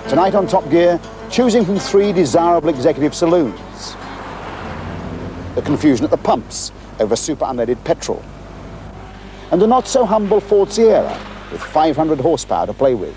Tonight on Top Gear, choosing from 3 desirable executive saloons. The confusion at the pumps over super unleaded petrol. And a not-so-humble Ford Sierra with 500 horsepower to play with.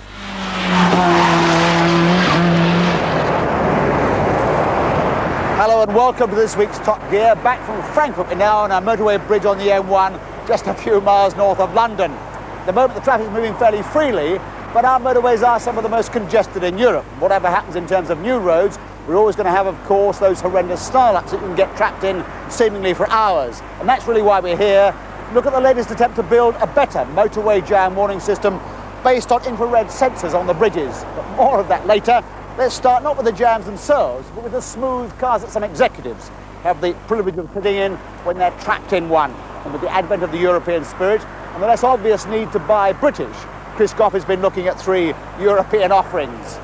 Hello and welcome to this week's Top Gear. Back from Frankfurt, we're now on a motorway bridge on the M1, just a few miles north of London. At the moment the traffic is moving fairly freely, but our motorways are some of the most congested in Europe. Whatever happens in terms of new roads, we're always going to have, of course, those horrendous style-ups that you can get trapped in seemingly for hours. And that's really why we're here. Look at the latest attempt to build a better motorway jam warning system based on infrared sensors on the bridges. But more of that later. Let's start not with the jams themselves, but with the smooth cars that some executives have the privilege of sitting in when they're trapped in one. And with the advent of the European spirit and the less obvious need to buy British, Chris Goff has been looking at 3 European offerings.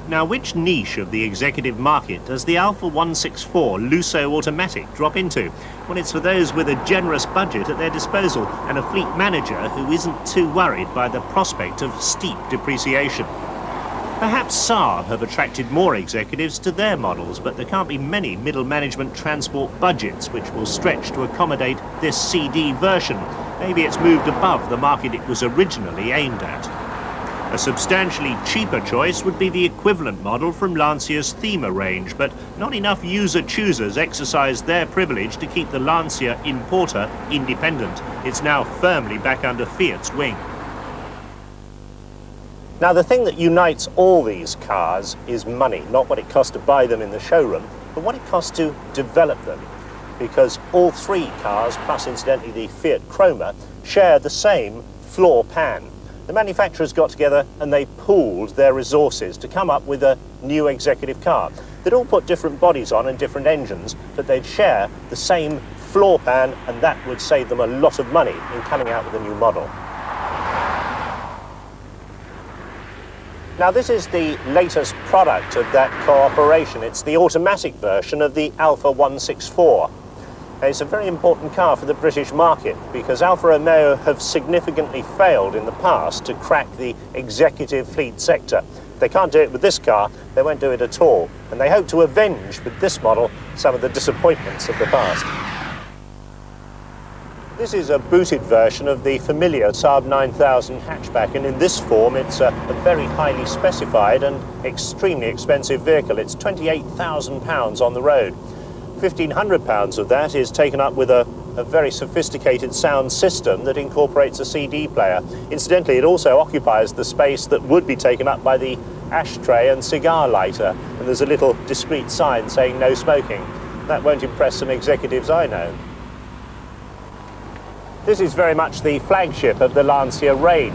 Now, which niche of the executive market does the Alfa 164 Lusso automatic drop into? Well, it's for those with a generous budget at their disposal and a fleet manager who isn't too worried by the prospect of steep depreciation. Perhaps SAAB have attracted more executives to their models, but there can't be many middle management transport budgets which will stretch to accommodate this CD version. Maybe it's moved above the market it was originally aimed at. A substantially cheaper choice would be the equivalent model from Lancia's Thema range, but not enough user-choosers exercised their privilege to keep the Lancia importer independent. It's now firmly back under Fiat's wing. Now, the thing that unites all these cars is money, not what it costs to buy them in the showroom, but what it costs to develop them. Because all 3 cars, plus incidentally the Fiat Chroma, share the same floor pan. The manufacturers got together and they pooled their resources to come up with a new executive car. They'd all put different bodies on and different engines, but they'd share the same floor pan, and that would save them a lot of money in coming out with a new model. Now, this is the latest product of that cooperation. It's the automatic version of the Alfa 164. It's a very important car for the British market because Alfa Romeo have significantly failed in the past to crack the executive fleet sector. If they can't do it with this car, they won't do it at all. And they hope to avenge with this model some of the disappointments of the past. This is a booted version of the familiar SAAB 9000 hatchback, and in this form it's a very highly specified and extremely expensive vehicle. It's £28,000 on the road. £1,500 of that is taken up with a very sophisticated sound system that incorporates a CD player. Incidentally, it also occupies the space that would be taken up by the ashtray and cigar lighter, and there's a little discreet sign saying no smoking. That won't impress some executives I know. This is very much the flagship of the Lancia range.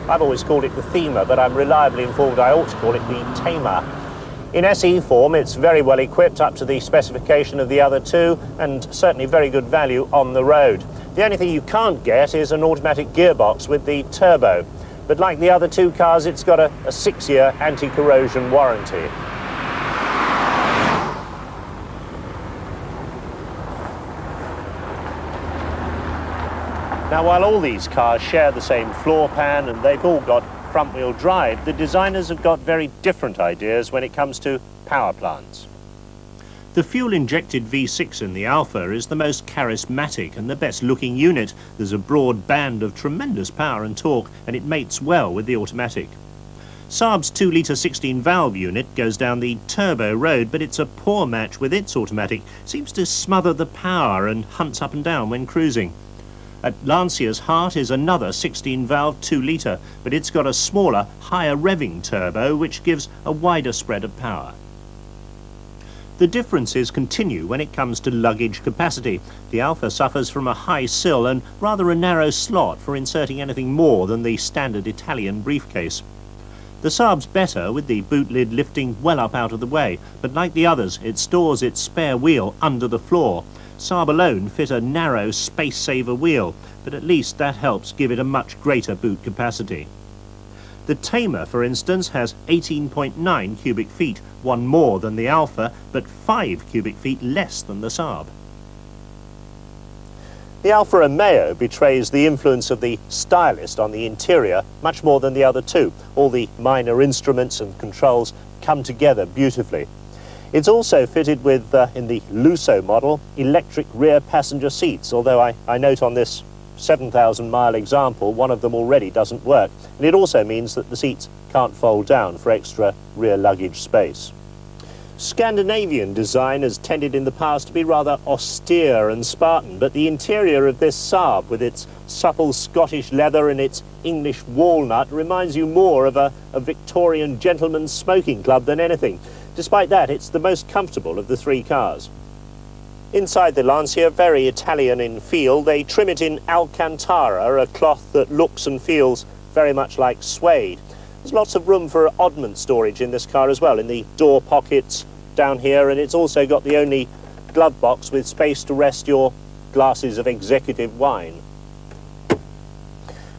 I've always called it the Thema, but I'm reliably informed I ought to call it the Thema. In SE form, it's very well equipped up to the specification of the other 2, and certainly very good value on the road. The only thing you can't get is an automatic gearbox with the turbo. But like the other 2 cars, it's got a 6-year anti-corrosion warranty. Now, while all these cars share the same floor pan and they've all got front-wheel drive, the designers have got very different ideas when it comes to power plants. The fuel-injected V6 in the Alfa is the most charismatic and the best-looking unit. There's a broad band of tremendous power and torque, and it mates well with the automatic. SAAB's 2-litre 16-valve unit goes down the turbo road, but it's a poor match with its automatic. It seems to smother the power and hunts up and down when cruising. At Lancia's heart is another 16-valve 2-litre, but it's got a smaller, higher revving turbo which gives a wider spread of power. The differences continue when it comes to luggage capacity. The Alfa suffers from a high sill and rather a narrow slot for inserting anything more than the standard Italian briefcase. The SAAB's better, with the boot lid lifting well up out of the way, but like the others, it stores its spare wheel under the floor. SAAB alone fit a narrow space-saver wheel, but at least that helps give it a much greater boot capacity. The Thema, for instance, has 18.9 cubic feet, 1 more than the Alfa, but 5 cubic feet less than the SAAB. The Alfa Romeo betrays the influence of the stylist on the interior much more than the other two. All the minor instruments and controls come together beautifully. It's also fitted with, in the Lusso model, electric rear passenger seats, although I note on this 7,000 mile example one of them already doesn't work. And it also means that the seats can't fold down for extra rear luggage space. Scandinavian design has tended in the past to be rather austere and Spartan, but the interior of this SAAB, with its supple Scottish leather and its English walnut, reminds you more of a Victorian gentleman's smoking club than anything. Despite that, it's the most comfortable of the three cars. Inside the Lancia, very Italian in feel, they trim it in Alcantara, a cloth that looks and feels very much like suede. There's lots of room for oddment storage in this car as well, in the door pockets down here, and it's also got the only glove box with space to rest your glasses of executive wine.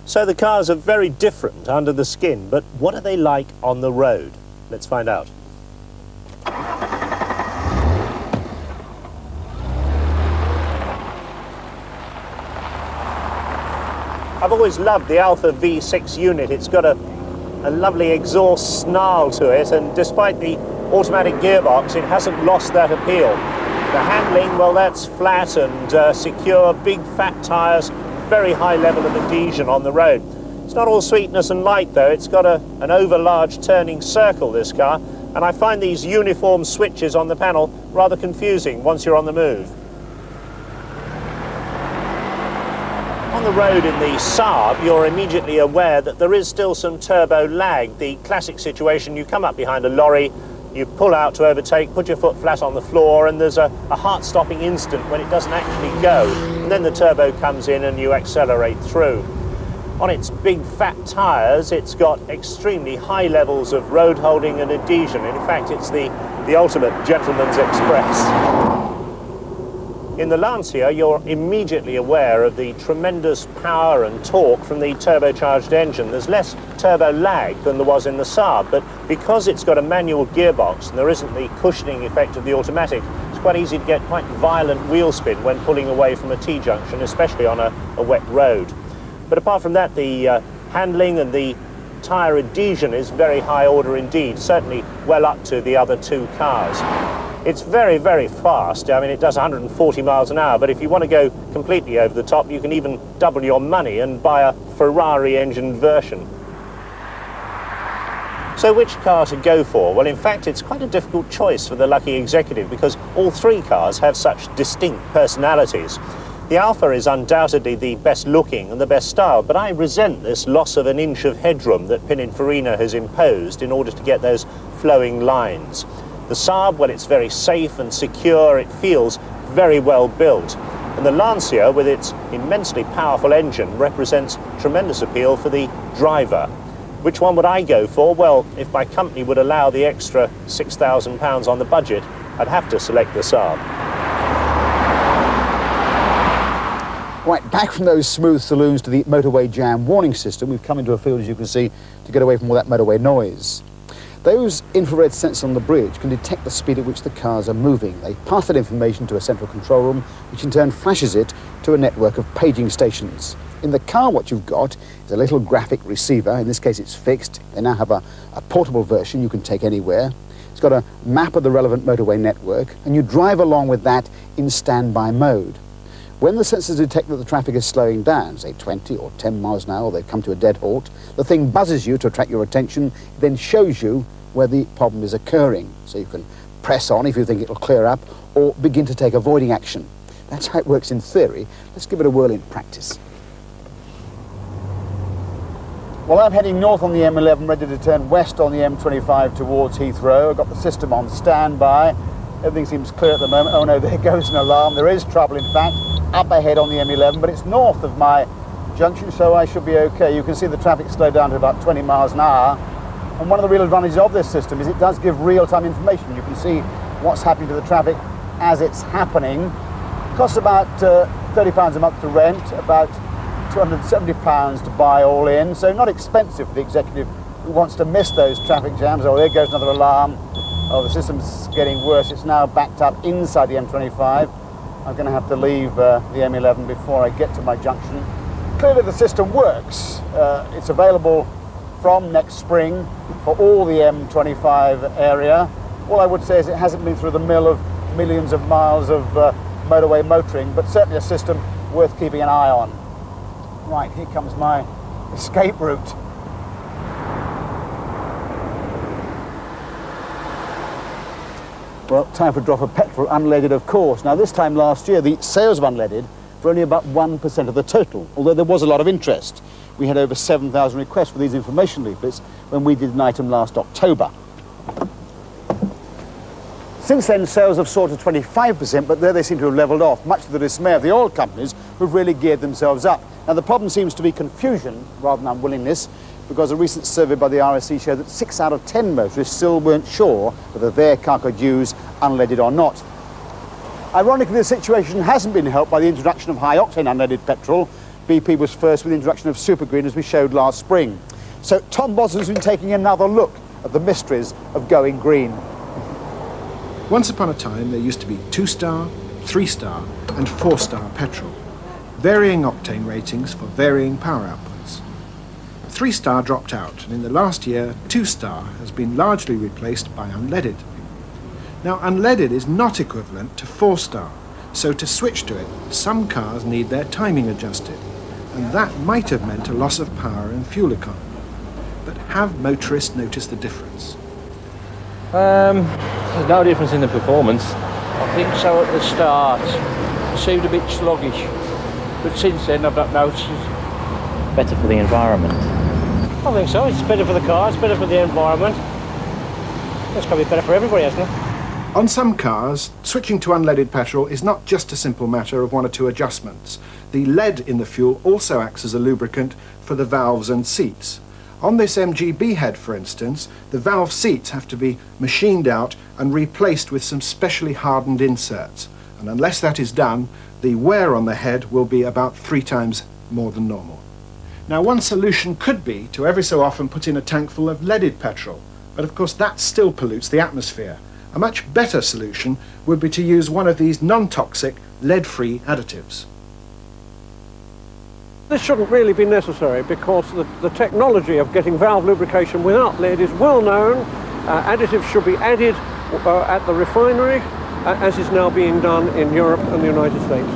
So the cars are very different under the skin, but what are they like on the road? Let's find out. I've always loved the Alfa V6 unit. It's got a lovely exhaust snarl to it, and despite the automatic gearbox, it hasn't lost that appeal. The handling, well, that's flat and secure, big fat tyres, very high level of adhesion on the road. It's not all sweetness and light though. It's got an over large turning circle, this car, and I find these uniform switches on the panel rather confusing once you're on the move. On the road in the SAAB, you're immediately aware that there is still some turbo lag. The classic situation, you come up behind a lorry, you pull out to overtake, put your foot flat on the floor, and there's a heart-stopping instant when it doesn't actually go. And then the turbo comes in and you accelerate through. On its big fat tyres, it's got extremely high levels of road holding and adhesion. In fact, it's the ultimate gentleman's express. In the Lancia, you're immediately aware of the tremendous power and torque from the turbocharged engine. There's less turbo lag than there was in the SAAB, but because it's got a manual gearbox and there isn't the cushioning effect of the automatic, it's quite easy to get quite violent wheel spin when pulling away from a T-junction, especially on a wet road. But apart from that, the handling and the tyre adhesion is very high order indeed, certainly well up to the other two cars. It's very, very fast. I mean, it does 140 miles an hour, but if you want to go completely over the top, you can even double your money and buy a Ferrari-engined version. So which car to go for? Well, in fact, it's quite a difficult choice for the lucky executive because all three cars have such distinct personalities. The Alfa is undoubtedly the best looking and the best style, but I resent this loss of an inch of headroom that Pininfarina has imposed in order to get those flowing lines. The SAAB, well, it's very safe and secure, it feels very well built. And the Lancia, with its immensely powerful engine, represents tremendous appeal for the driver. Which one would I go for? Well, if my company would allow the extra £6,000 on the budget, I'd have to select the SAAB. Right, back from those smooth saloons to the motorway jam warning system, we've come into a field, as you can see, to get away from all that motorway noise. Those infrared sensors on the bridge can detect the speed at which the cars are moving. They pass that information to a central control room, which in turn flashes it to a network of paging stations. In the car, what you've got is a little graphic receiver. In this case, it's fixed. They now have a portable version you can take anywhere. It's got a map of the relevant motorway network, and you drive along with that in standby mode. When the sensors detect that the traffic is slowing down, say 20 or 10 miles an hour, or they've come to a dead halt, the thing buzzes you to attract your attention, then shows you where the problem is occurring. So you can press on if you think it'll clear up, or begin to take avoiding action. That's how it works in theory. Let's give it a whirl in practice. Well, I'm heading north on the M11, ready to turn west on the M25 towards Heathrow. I've got the system on standby. Everything seems clear at the moment. Oh no, there goes an alarm. There is trouble, in fact, up ahead on the M11, but it's north of my junction, so I should be okay. You can see the traffic slowed down to about 20 miles an hour. And one of the real advantages of this system is it does give real-time information. You can see what's happening to the traffic as it's happening. It costs about £30 a month to rent, about £270 to buy all in, so not expensive for the executive who wants to miss those traffic jams. Oh, there goes another alarm. Oh, the system's getting worse. It's now backed up inside the M25. I'm going to have to leave the M11 before I get to my junction. Clearly the system works. It's available from next spring for all the M25 area. All I would say is it hasn't been through the mill of millions of miles of motorway motoring, but certainly a system worth keeping an eye on. Right, here comes my escape route. Well, time for a drop of petrol, unleaded of course. Now this time last year, the sales of unleaded were only about 1% of the total, although there was a lot of interest. We had over 7,000 requests for these information leaflets when we did an item last October. Since then, sales have soared to 25%, but there they seem to have levelled off, much to the dismay of the oil companies who've really geared themselves up. Now the problem seems to be confusion rather than unwillingness, because a recent survey by the RSC showed that 6 out of 10 motorists still weren't sure whether their car could use unleaded or not. Ironically, the situation hasn't been helped by the introduction of high-octane unleaded petrol. BP was first with the introduction of Super Green, as we showed last spring. So Tom Boswell's been taking another look at the mysteries of going green. Once upon a time, there used to be 2-star, 3-star and 4-star petrol, varying octane ratings for varying power outputs. 3-star dropped out, and in the last year, 2-star has been largely replaced by unleaded. Now, unleaded is not equivalent to 4-star, so to switch to it, some cars need their timing adjusted, and that might have meant a loss of power and fuel economy. But have motorists noticed the difference? There's no difference in the performance. I think so at the start. It seemed a bit sluggish, but since then I've not noticed it. Better for the environment. I think so. It's better for the car, it's better for the environment. It's got to be better for everybody, hasn't it? On some cars, switching to unleaded petrol is not just a simple matter of 1 or 2 adjustments. The lead in the fuel also acts as a lubricant for the valves and seats. On this MGB head, for instance, the valve seats have to be machined out and replaced with some specially hardened inserts. And unless that is done, the wear on the head will be about 3 times more than normal. Now, one solution could be to every so often put in a tank full of leaded petrol, but of course that still pollutes the atmosphere. A much better solution would be to use one of these non-toxic, lead-free additives. This shouldn't really be necessary because the technology of getting valve lubrication without lead is well known. Additives should be added at the refinery, as is now being done in Europe and the United States.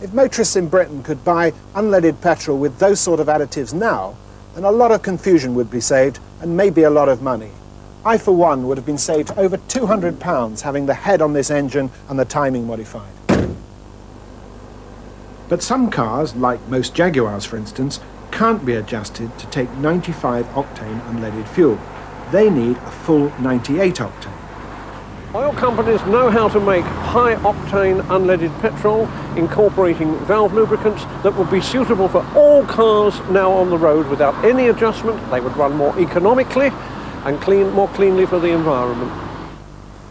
If motorists in Britain could buy unleaded petrol with those sort of additives now, then a lot of confusion would be saved and maybe a lot of money. I, for one, would have been saved over £200 having the head on this engine and the timing modified. But some cars, like most Jaguars for instance, can't be adjusted to take 95 octane unleaded fuel. They need a full 98 octane. Oil companies know how to make high-octane unleaded petrol, incorporating valve lubricants that would be suitable for all cars now on the road without any adjustment. They would run more economically and more cleanly for the environment.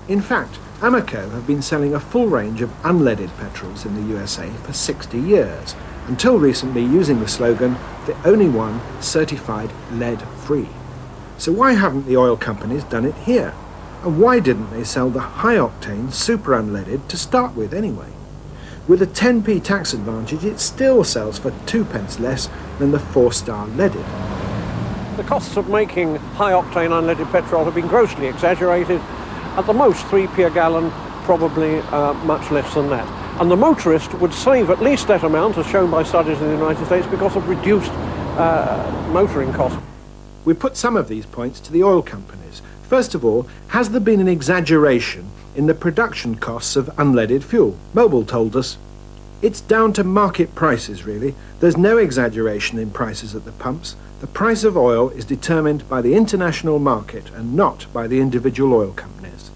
In fact, Amoco have been selling a full range of unleaded petrols in the USA for 60 years, until recently using the slogan, the only one certified lead-free. So why haven't the oil companies done it here? And why didn't they sell the high-octane super unleaded to start with anyway? With a 10p tax advantage, it still sells for 2p less than the 4-star leaded. The costs of making high-octane unleaded petrol have been grossly exaggerated. At the most 3p a gallon, probably much less than that. And the motorist would save at least that amount, as shown by studies in the United States, because of reduced motoring costs. We put some of these points to the oil companies. First of all, has there been an exaggeration in the production costs of unleaded fuel? Mobil told us. It's down to market prices, really. There's no exaggeration in prices at the pumps. The price of oil is determined by the international market and not by the individual oil companies.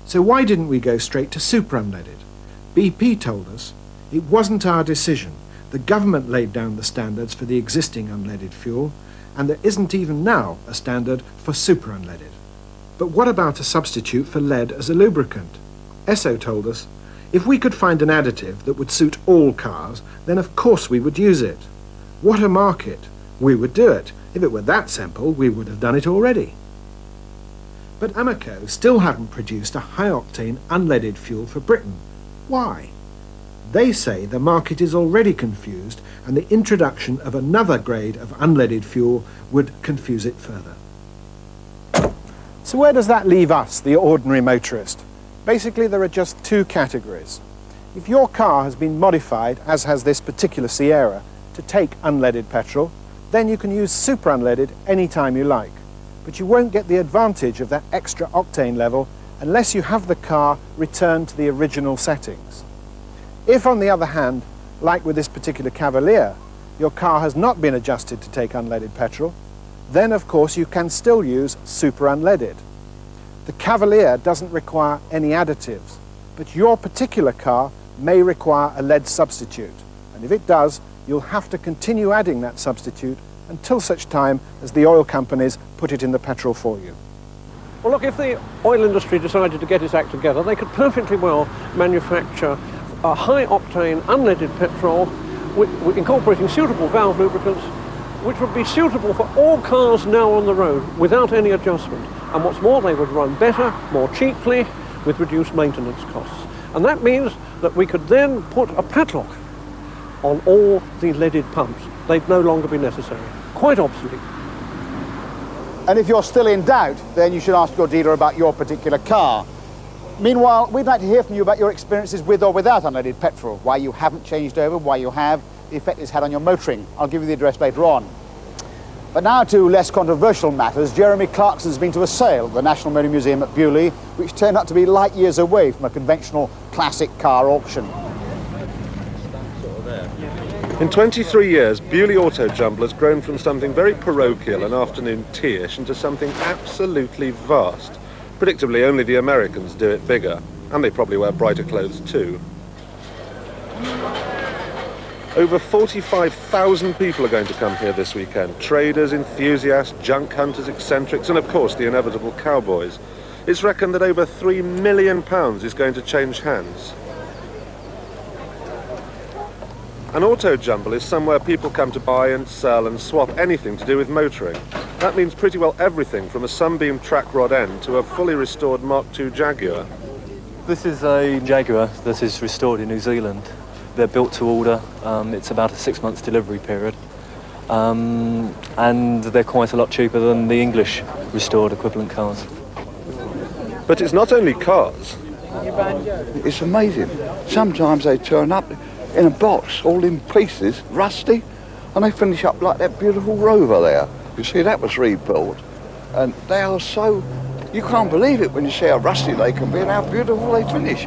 So why didn't we go straight to super unleaded? BP told us it wasn't our decision. The government laid down the standards for the existing unleaded fuel, and there isn't even now a standard for super unleaded. But what about a substitute for lead as a lubricant? Esso told us, if we could find an additive that would suit all cars, then of course we would use it. What a market! We would do it. If it were that simple, we would have done it already. But Amoco still hadn't produced a high-octane unleaded fuel for Britain. Why? They say the market is already confused and the introduction of another grade of unleaded fuel would confuse it further. So where does that leave us, the ordinary motorist? Basically, there are just two categories. If your car has been modified, as has this particular Sierra, to take unleaded petrol, then you can use super unleaded anytime you like. But you won't get the advantage of that extra octane level unless you have the car returned to the original settings. If, on the other hand, like with this particular Cavalier, your car has not been adjusted to take unleaded petrol, then of course you can still use super unleaded. The Cavalier doesn't require any additives, but your particular car may require a lead substitute, and if it does, you'll have to continue adding that substitute until such time as the oil companies put it in the petrol for you. Well, look, if the oil industry decided to get its act together, they could perfectly well manufacture a high-octane unleaded petrol incorporating suitable valve lubricants, which would be suitable for all cars now on the road without any adjustment. And what's more, they would run better, more cheaply, with reduced maintenance costs. And that means that we could then put a padlock on all the leaded pumps. They'd no longer be necessary. Quite obsolete. And if you're still in doubt, then you should ask your dealer about your particular car. Meanwhile, we'd like to hear from you about your experiences with or without unleaded petrol, why you haven't changed over, why you have, the effect it's had on your motoring. I'll give you the address later on. But now to less controversial matters. Jeremy Clarkson's been to a sale at the National Motor Museum at Bewley, which turned out to be light years away from a conventional classic car auction. In 23 years, Bewley Auto Jumble has grown from something very parochial and afternoon tea-ish into something absolutely vast. Predictably, only the Americans do it bigger, and they probably wear brighter clothes too. Over 45,000 people are going to come here this weekend. Traders, enthusiasts, junk hunters, eccentrics, and of course the inevitable cowboys. It's reckoned that over £3 million is going to change hands. An auto jumble is somewhere people come to buy and sell and swap anything to do with motoring. That means pretty well everything from a Sunbeam track rod end to a fully restored Mark II Jaguar. This is a Jaguar that is restored in New Zealand. They're built to order. It's about a 6 months delivery period. And they're quite a lot cheaper than the English restored equivalent cars. But it's not only cars. It's amazing. Sometimes they turn up in a box, all in pieces, rusty, and they finish up like that beautiful Rover there. You see, that was rebuilt. And they are so, you can't believe it when you see how rusty they can be and how beautiful they finish.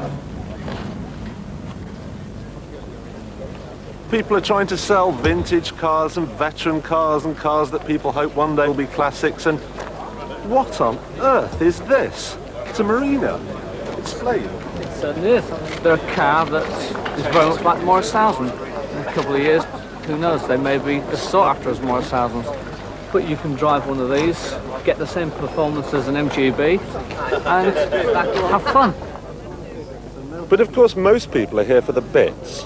People are trying to sell vintage cars and veteran cars and cars that people hope one day will be classics. And what on earth is this? It's a Marina. Explain. It's they're a car that is very much like Morris 1000. In a couple of years, who knows, they may be as sought after as Morris 1000s. But you can drive one of these, get the same performance as an MGB, and have fun. But of course most people are here for the bits.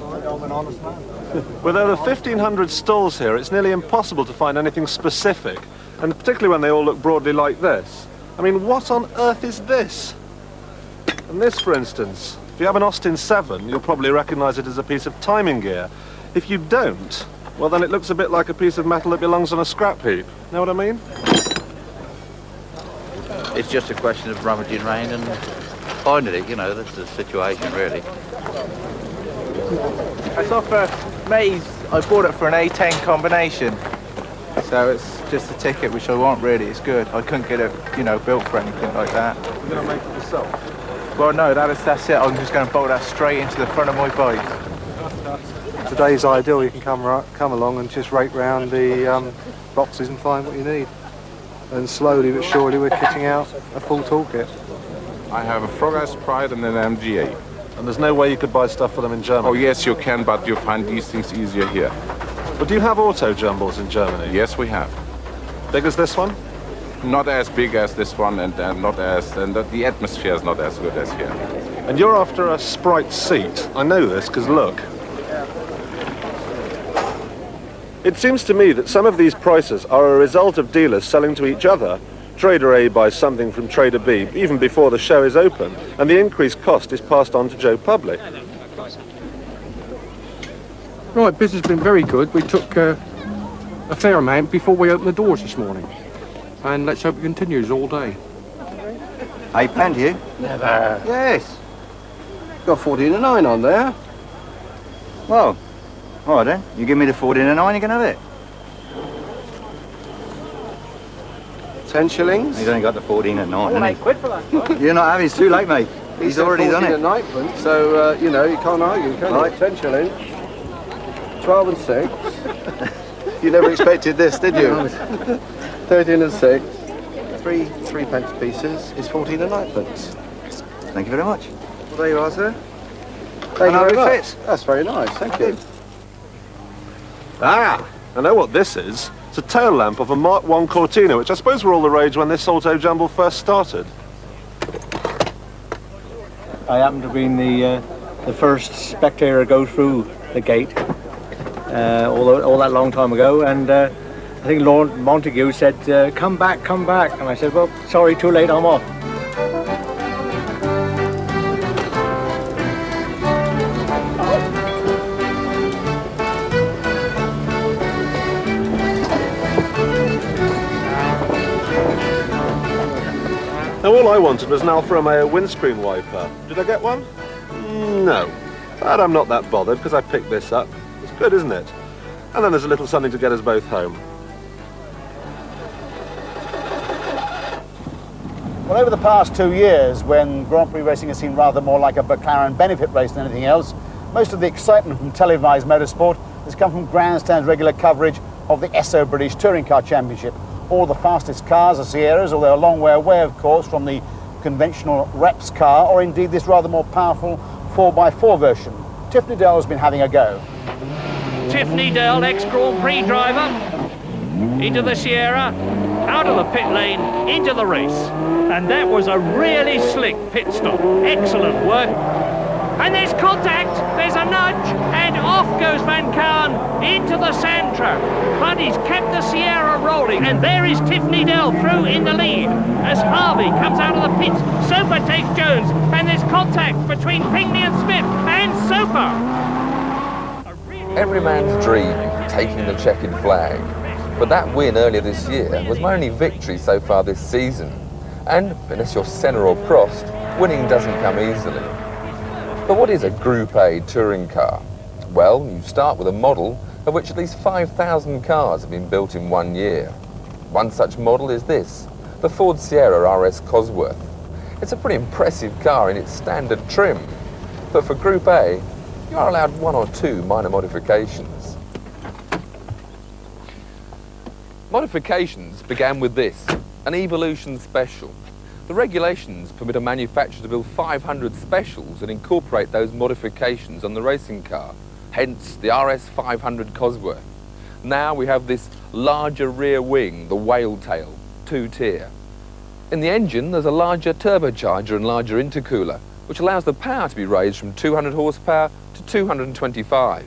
With over 1,500 stalls here, it's nearly impossible to find anything specific, and particularly when they all look broadly like this. I mean, what on earth is this? And this, for instance, if you have an Austin 7, you'll probably recognise it as a piece of timing gear. If you don't, well then it looks a bit like a piece of metal that belongs on a scrap heap. Know what I mean? It's just a question of rummaging around and finding it, you know, that's the situation really. It's off for me, I bought it for an A10 combination. So it's just a ticket, which I want really, it's good. I couldn't get it, you know, built for anything like that. You're going to make it yourself? Well, no, that's it. I'm just going to bolt that straight into the front of my bike. Today's ideal. You can come along and just rake round the boxes and find what you need. And slowly but surely we're kitting out a full toolkit. I have a Froghouse Pride and an MGA. And there's no way you could buy stuff for them in Germany? Oh yes, you can, but you find these things easier here. But do you have auto jumbles in Germany? Yes, we have. Big as this one? Not as big as this one, and the atmosphere is not as good as here. And you're after a Sprite seat. I know this, because look. It seems to me that some of these prices are a result of dealers selling to each other. Trader A buys something from Trader B even before the show is open, and the increased cost is passed on to Joe Public. Right, business has been very good. We took a fair amount before we opened the doors this morning. And let's hope it continues all day. Hey, planned you? Never. Yes. Got 14 and 9 on there. Well, all right then. You give me the 14 and 9, you can have it. 10 shillings. He's only got the 14 and 9, hasn't £8 for that. he? You're not having, it's too late, mate. He's already done it. 14 and 9, so, you know, you can't argue, can Right. you? 10 shillings. 12 and 6. You never expected this, did you? 13 and 6. Three pence pieces is 14 and 9 pence. Thank you very much. Well, there you are, sir. Thank you very much. Fits. That's very nice, thank you. Ah, I know what this is. It's a tail lamp of a Mark I Cortina, which I suppose were all the rage when this auto jumble first started. I happened to be the first spectator to go through the gate all that long time ago, and I think Lord Montague said, come back, and I said, well, sorry, too late, I'm off. Now all I wanted was an Alfa Romeo windscreen wiper. Did I get one? No. But I'm not that bothered because I picked this up. It's good, isn't it? And then there's a little something to get us both home. Well, over the past 2 years, when Grand Prix racing has seemed rather more like a McLaren benefit race than anything else, most of the excitement from televised motorsport has come from Grandstand's regular coverage of the Esso British Touring Car Championship. All the fastest cars are Sierras, although a long way away, of course, from the conventional Reps car, or indeed this rather more powerful 4x4 version. Tiffany Dell's been having a go. Tiffany Dell, ex-Grand Prix driver, into the Sierra, out of the pit lane, into the race. And that was a really slick pit stop. Excellent work. And there's contact, there's a nudge, and off goes Van Caan into the sand trap. But he's kept the Sierra rolling, and there is Tiffany Dell through in the lead as Harvey comes out of the pits. Soper takes Jones, and there's contact between Pinckney and Smith, and Soper. Every man's dream, taking the checkered flag. But that win earlier this year was my only victory so far this season. And unless you're Senna or Prost, winning doesn't come easily. But what is a Group A touring car? Well, you start with a model of which at least 5,000 cars have been built in 1 year. One such model is this, the Ford Sierra RS Cosworth. It's a pretty impressive car in its standard trim, but for Group A, you are allowed 1 or 2 minor modifications. Modifications began with this, an Evolution Special. The regulations permit a manufacturer to build 500 specials and incorporate those modifications on the racing car, hence the RS 500 Cosworth. Now we have this larger rear wing, the whale tail, 2-tier. In the engine there's a larger turbocharger and larger intercooler, which allows the power to be raised from 200 horsepower to 225.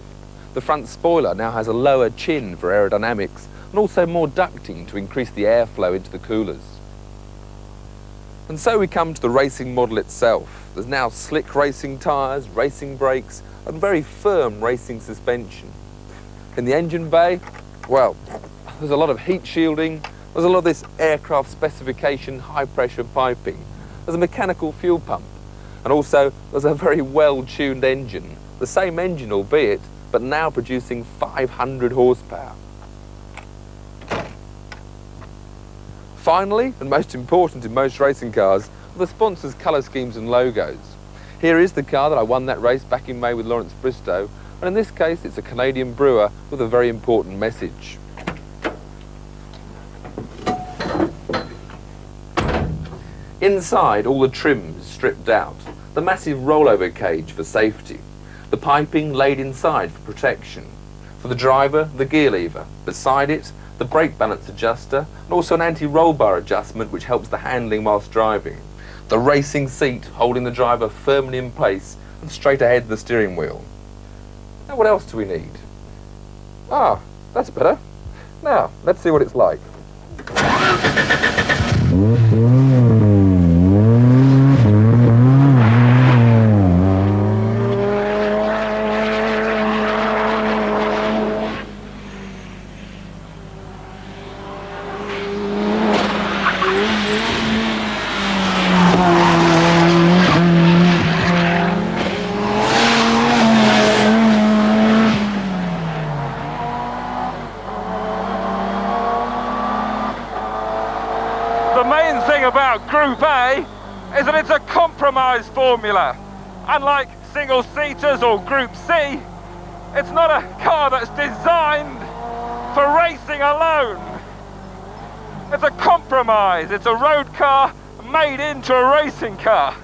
The front spoiler now has a lower chin for aerodynamics and also more ducting to increase the airflow into the coolers. And so we come to the racing model itself. There's now slick racing tyres, racing brakes, and very firm racing suspension. In the engine bay, well, there's a lot of heat shielding, there's a lot of this aircraft specification high pressure piping, there's a mechanical fuel pump, and also there's a very well-tuned engine. The same engine, albeit, but now producing 500 horsepower. Finally, and most important in most racing cars, are the sponsors' colour schemes and logos. Here is the car that I won that race back in May with Lawrence Bristow, and in this case it's a Canadian brewer with a very important message. Inside, all the trim is stripped out, the massive rollover cage for safety, the piping laid inside for protection. For the driver, the gear lever. Beside it, the brake balance adjuster, and also an anti-roll bar adjustment which helps the handling whilst driving. The racing seat holding the driver firmly in place and straight ahead the steering wheel. Now what else do we need? Ah, that's better. Now, let's see what it's like. main thing about Group A is that it's a compromise formula. Unlike single-seaters or Group C, it's not a car that's designed for racing alone. It's a compromise. It's a road car made into a racing car.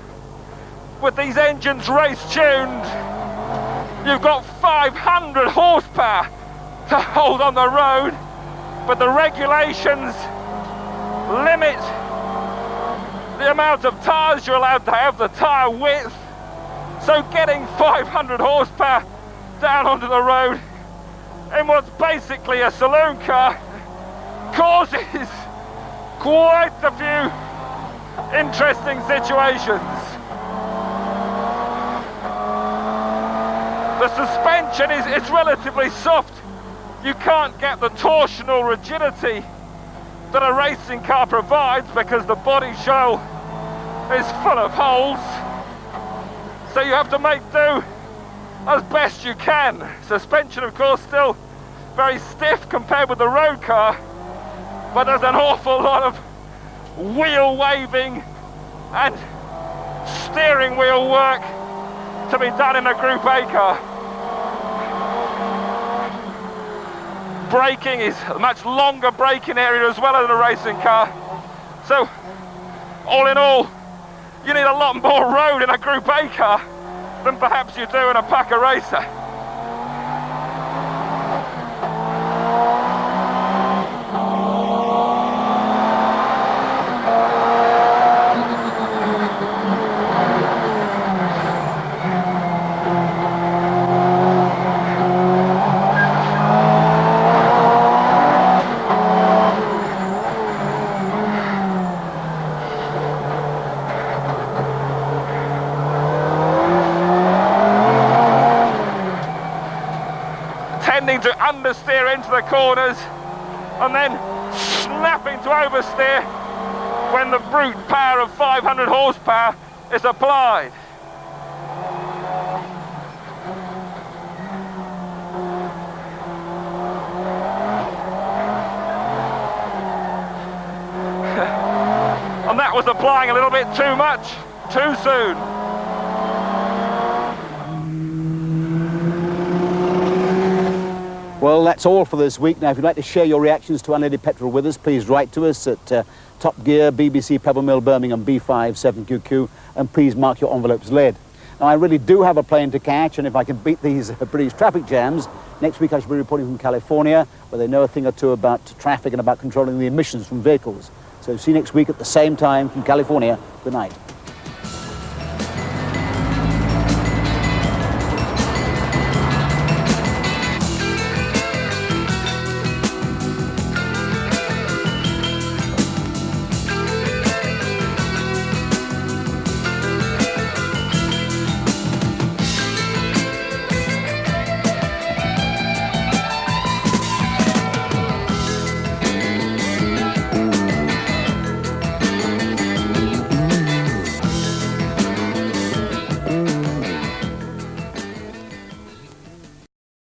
With these engines race-tuned, you've got 500 horsepower to hold on the road, but the regulations limit the amount of tyres you're allowed to have, the tyre width. So getting 500 horsepower down onto the road in what's basically a saloon car causes quite a few interesting situations. The suspension is relatively soft. You can't get the torsional rigidity that a racing car provides because the body shell is full of holes. So you have to make do as best you can. Suspension, of course, still very stiff compared with the road car, but there's an awful lot of wheel waving and steering wheel work to be done in a Group A car. Braking is a much longer braking area as well as a racing car. So, all in all, you need a lot more road in a Group A car than perhaps you do in a Packer racer. Tending to understeer into the corners and then snapping to oversteer when the brute power of 500 horsepower is applied. And that was applying a little bit too much, too soon. Well, that's all for this week. Now, if you'd like to share your reactions to unleaded petrol with us, please write to us at Top Gear, BBC Pebble Mill, Birmingham, B57QQ, and please mark your envelopes lead. Now, I really do have a plane to catch, and if I can beat these British traffic jams, next week I shall be reporting from California, where they know a thing or two about traffic and about controlling the emissions from vehicles. So see you next week at the same time from California. Good night.